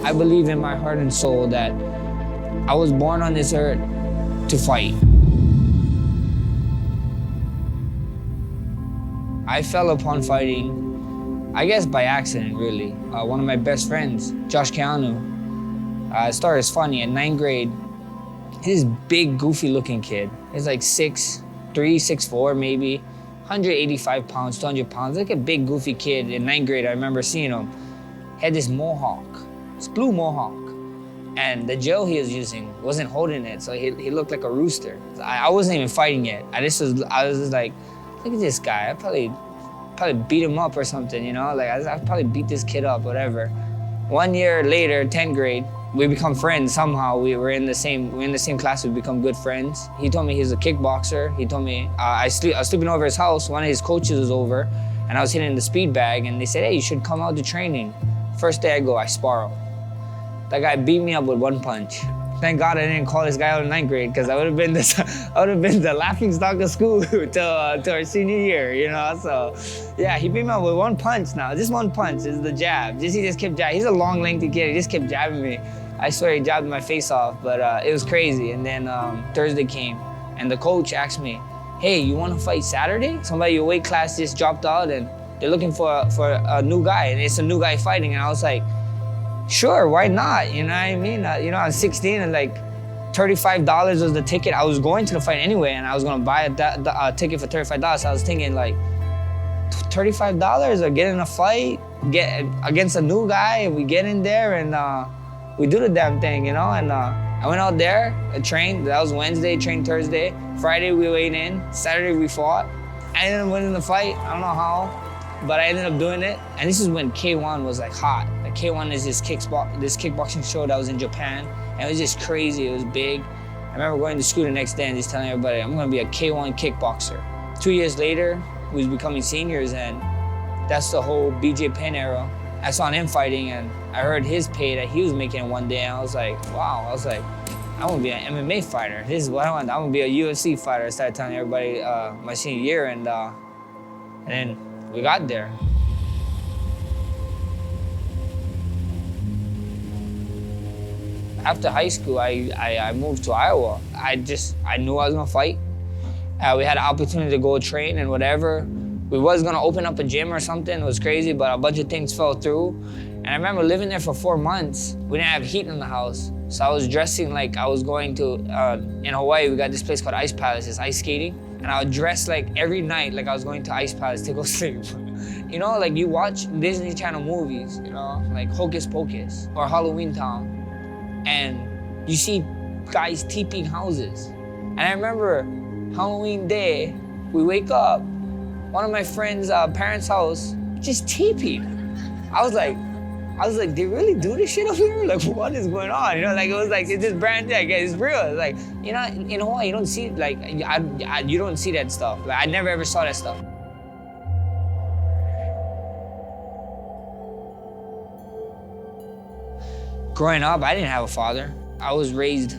I believe in my heart and soul that I was born on this earth to fight. I fell upon fighting, I guess by accident, really. One of my best friends, Josh Keanu, started as funny in 9th grade. He's this big, goofy-looking kid. He's like 6'3", 6'4", maybe, 185 pounds, 200 pounds, like a big, goofy kid in 9th grade. I remember seeing him. He had this mohawk, this blue mohawk, and the gel he was using wasn't holding it, so he looked like a rooster. I wasn't even fighting yet. I was just like, look at this guy. I probably beat him up or something, you know? Like I probably beat this kid up, whatever. 1 year later, 10th grade, we become friends somehow. We're in the same class. We become good friends. He told me he's a kickboxer. He told me I was sleeping over his house. One of his coaches was over, and I was hitting the speed bag, and they said, "Hey, you should come out to training." First day I go, I spar him. That guy beat me up with one punch. Thank God I didn't call this guy out in 9th grade, because I would have been the laughing stock of school till our senior year, you know. So yeah, he beat me up with one punch. Now just one punch is the jab. He just kept jabbing. He's a long, lengthy kid. He just kept jabbing me. I swear he jabbed my face off, but it was crazy. And then Thursday came, and the coach asked me, "Hey, you want to fight Saturday? Somebody in your weight class just dropped out, and they're looking for a new guy, and it's a new guy fighting." And I was like, sure, why not? You know what I mean? You know, I was 16, and like $35 was the ticket. I was going to the fight anyway, and I was gonna buy a ticket for $35. So I was thinking like, $35 or get in a fight, get against a new guy, and we get in there and we do the damn thing, you know? And I went out there, I trained. That was Wednesday, trained Thursday. Friday we weighed in. Saturday we fought. I ended up winning the fight. I don't know how, but I ended up doing it. And this is when K1 was like hot. Like K1 is this kickboxing show that was in Japan. And it was just crazy, it was big. I remember going to school the next day and just telling everybody, I'm gonna be a K1 kickboxer. 2 years later, we was becoming seniors, and that's the whole BJ Penn era. I saw him fighting, and I heard his pay that he was making in one day, and I was like, wow. I was like, I want to be an MMA fighter. This is what I want. I want to be a UFC fighter. I started telling everybody my senior year, and then we got there. After high school, I moved to Iowa. I knew I was gonna fight. We had an opportunity to go train and whatever. We was gonna open up a gym or something. It was crazy, but a bunch of things fell through. And I remember living there for 4 months. We didn't have heat in the house. So I was dressing like I was going to, in Hawaii, we got this place called Ice Palace, it's ice skating. And I would dress like every night like I was going to Ice Palace to go sleep. You know, like you watch Disney Channel movies, you know, like Hocus Pocus or Halloween Town, and you see guys teeping houses. And I remember Halloween day, we wake up, one of my friends' parents' house, just teeping. I was like, they really do this shit up here? Like, what is going on? You know, like, it was like, it's just brand new, like, it's real. It's like, you know, in Hawaii, you don't see, like, you don't see that stuff. Like, I never ever saw that stuff. Growing up, I didn't have a father. I was raised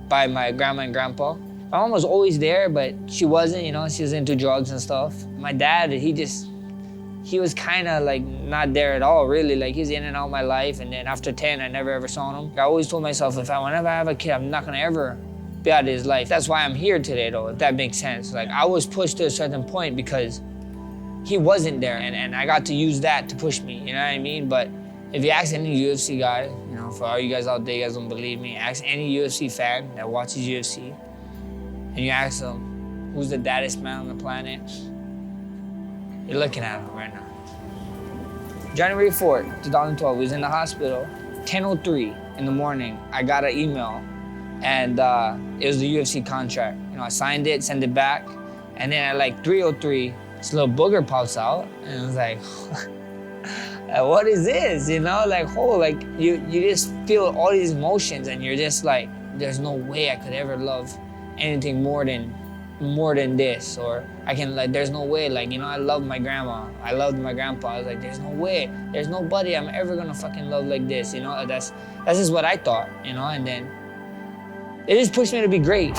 by my grandma and grandpa. My mom was always there, but she wasn't, you know, she was into drugs and stuff. My dad, he was kind of like not there at all, really. Like, he's in and out of my life, and then after 10, I never ever saw him. I always told myself, whenever I have a kid, I'm not gonna ever be out of his life. That's why I'm here today, though, if that makes sense. Like, I was pushed to a certain point because he wasn't there, and I got to use that to push me, you know what I mean? But if you ask any UFC guy, you know, for all you guys out there, you guys don't believe me, ask any UFC fan that watches UFC, and you ask them, who's the baddest man on the planet? You're looking at him right now. January 4th, 2012, we was in the hospital. 10:03 in the morning, I got an email, and it was the UFC contract. You know, I signed it, sent it back, and then at like 3:03, this little booger pops out, and I was like, what is this? You know, like, like you just feel all these emotions, and you're just like, there's no way I could ever love anything more than this, or I can, like, there's no way, like, you know, I love my grandma, I loved my grandpa. I was like, there's no way, there's nobody I'm ever gonna fucking love like this, you know. That's just what I thought, you know. And then it just pushed me to be great.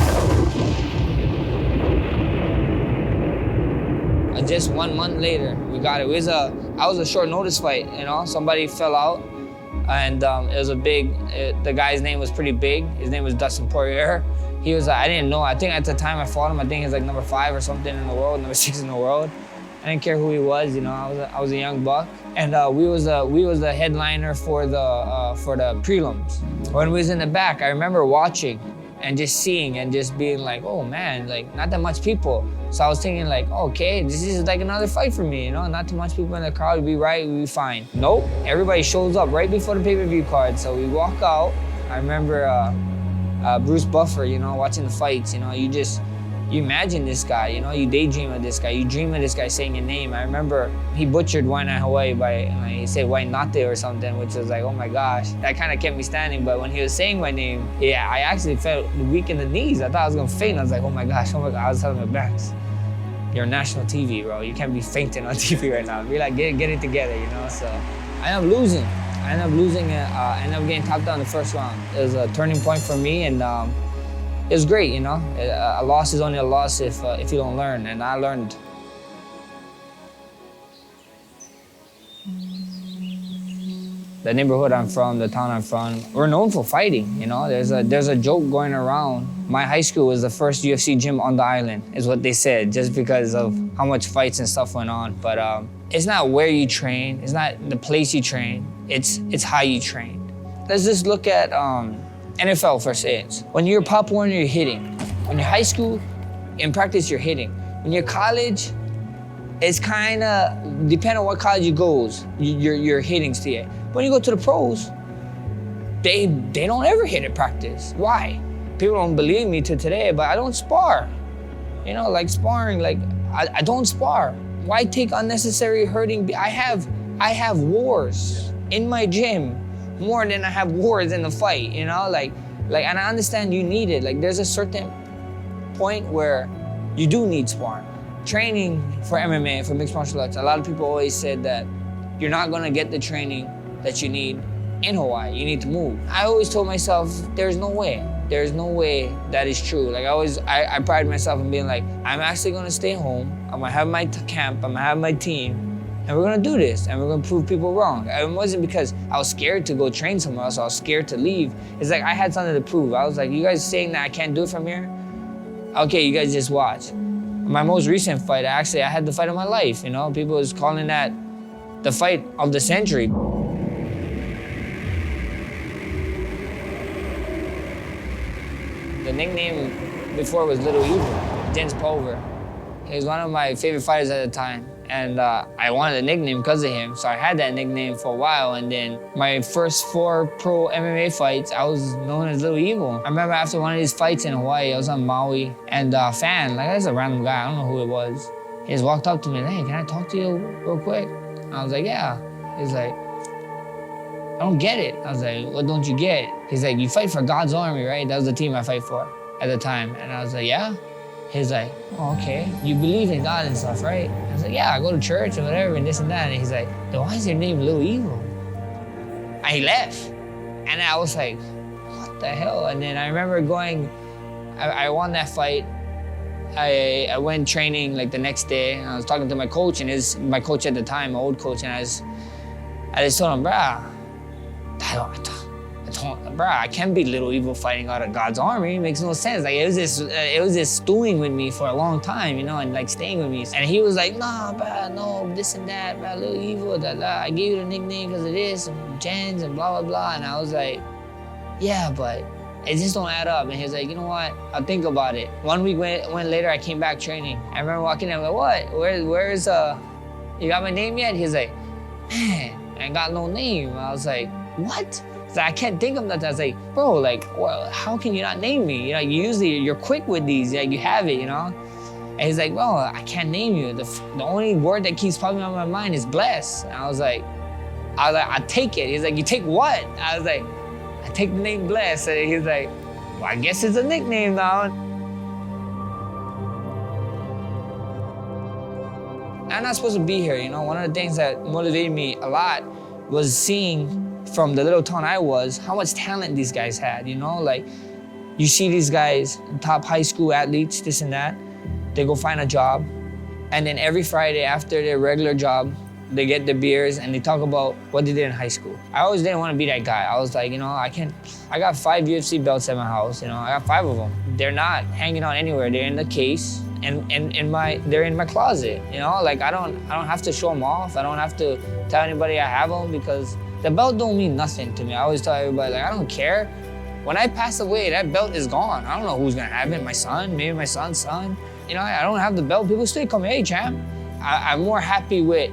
Just 1 month later, we got it. I was a short notice fight, you know. Somebody fell out, And it was the guy's name was pretty big. His name was Dustin Poirier. He was, I didn't know, I think at the time I fought him, I think he was like number 5 or something in the world, number 6 in the world. I didn't care who he was, I was a young buck. And we was the headliner for the prelims. When we was in the back, I remember watching and just seeing and just being like, oh man, like not that much people. So I was thinking like, okay, this is like another fight for me, not too much people in the crowd, we'd be right, we'd be fine. Nope, everybody shows up right before the pay-per-view card. So we walk out. I remember Bruce Buffer, watching the fights, you imagine this guy, you daydream of this guy, you dream of this guy saying your name. I remember he butchered Why Not Hawaii by, he said Why Not or something, which was like, oh my gosh. That kind of kept me standing, but when he was saying my name, yeah, I actually felt weak in the knees. I thought I was gonna faint. I was like, oh my gosh. I was telling my backs, you're on national TV, bro. You can't be fainting on TV right now. Be like, get it together, So I ended up losing. I ended up getting tapped out in the first round. It was a turning point for me, and it was great, A loss is only a loss if you don't learn, and I learned. The neighborhood I'm from, the town I'm from, we're known for fighting, There's a joke going around. My high school was the first UFC gym on the island, is what they said, just because of how much fights and stuff went on. But it's not where you train, it's not the place you train, it's how you train. Let's just look at NFL for instance. When you're Pop Warner, you're hitting. When you're high school, in practice, you're hitting. When you're college, it's kind of, depending on what college you goes, your hitting still. When you go to the pros, they don't ever hit at practice. Why? People don't believe me to today, but I don't spar. Like sparring, like I don't spar. Why take unnecessary hurting? I have wars in my gym more than I have wars in the fight, like, and I understand you need it. Like, there's a certain point where you do need sparring. Training for MMA, for mixed martial arts, a lot of people always said that you're not gonna get the training that you need in Hawaii. You need to move. I always told myself, there's no way. There's no way that is true. Like, I pride myself in being like, I'm actually gonna stay home. I'm gonna have my camp. I'm gonna have my team. And we're gonna do this, and we're gonna prove people wrong. It wasn't because I was scared to go train somewhere else, I was scared to leave. It's like I had something to prove. I was like, you guys saying that I can't do it from here? Okay, you guys just watch. My most recent fight, I had the fight of my life, People was calling that the fight of the century. The nickname before was Little Evil, Dennis Pulver. He was one of my favorite fighters at the time. And I wanted a nickname because of him, so I had that nickname for a while. And then my first 4 pro MMA fights, I was known as Little Evil. I remember after one of these fights in Hawaii, I was on Maui, and a fan, like that's a random guy, I don't know who it was. He just walked up to me, hey, can I talk to you real quick? I was like, yeah. He's like, I don't get it. I was like, what don't you get? He's like, you fight for God's Army, right? That was the team I fight for at the time. And I was like, yeah. He's like, oh, okay. You believe in God and stuff, right? I was like, yeah, I go to church or whatever and this and that. And he's like, then why is your name Little Evil? And he left. And I was like, what the hell? And then I remember I won that fight. I went training like the next day. And I was talking to my coach, and my coach at the time, my old coach, and I just told him, I can't be Little Evil fighting out of God's Army. It makes no sense. Like, it was just stewing with me for a long time, and like staying with me. And he was like, nah, bro, no, this and that, bro, Little Evil, I gave you the nickname because of this, and Jens, and blah, blah, blah. And I was like, yeah, but it just don't add up. And he was like, you know what? I'll think about it. 1 week went later, I came back training. I remember walking in, I'm like, what? Where's you got my name yet? He's like, man, I got no name. I was like, what? So I can't think of nothing. I was like, bro, like, well, how can you not name me? Usually you're quick with these, like you have it, And he's like, well, I can't name you. The only word that keeps popping out of my mind is bless. And I was like, I take it. He's like, you take what? I was like, I take the name bless. And he's like, well, I guess it's a nickname now. I'm not supposed to be here, One of the things that motivated me a lot was seeing from the little town I was, how much talent these guys had, Like, you see these guys, top high school athletes, this and that, they go find a job, and then every Friday after their regular job, they get the beers and they talk about what they did in high school. I always didn't want to be that guy. I was like, I got 5 UFC belts at my house, I got 5 of them. They're not hanging out anywhere. They're in the case and they're in my closet, Like I don't have to show them off. I don't have to tell anybody I have them because the belt don't mean nothing to me. I always tell everybody, like, I don't care. When I pass away, that belt is gone. I don't know who's gonna have it, my son, maybe my son's son. I don't have the belt. People still call me, hey, champ. I'm more happy with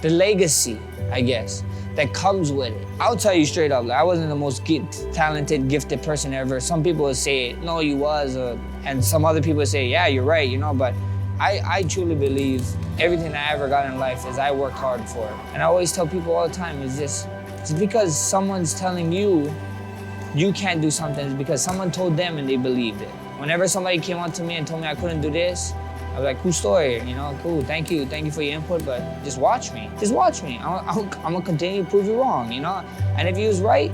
the legacy, I guess, that comes with it. I'll tell you straight up, like, I wasn't the most talented, gifted person ever. Some people would say, no, you was, and some other people would say, yeah, you're right, but I truly believe everything I ever got in life is I worked hard for it. And I always tell people all the time, it's because someone's telling you you can't do something, it's because someone told them and they believed it. Whenever somebody came up to me and told me I couldn't do this, I was like, cool story, cool, thank you for your input, but just watch me. I'm gonna continue to prove you wrong, And if you was right,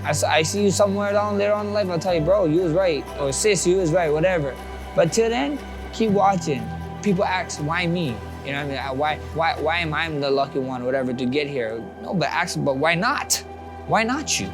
I see you somewhere down there on the life, I'll tell you, bro, you was right, or sis, you was right, whatever. But till then, keep watching. People ask, why me? Why am I the lucky one, whatever, to get here? No, but why not? Why not you?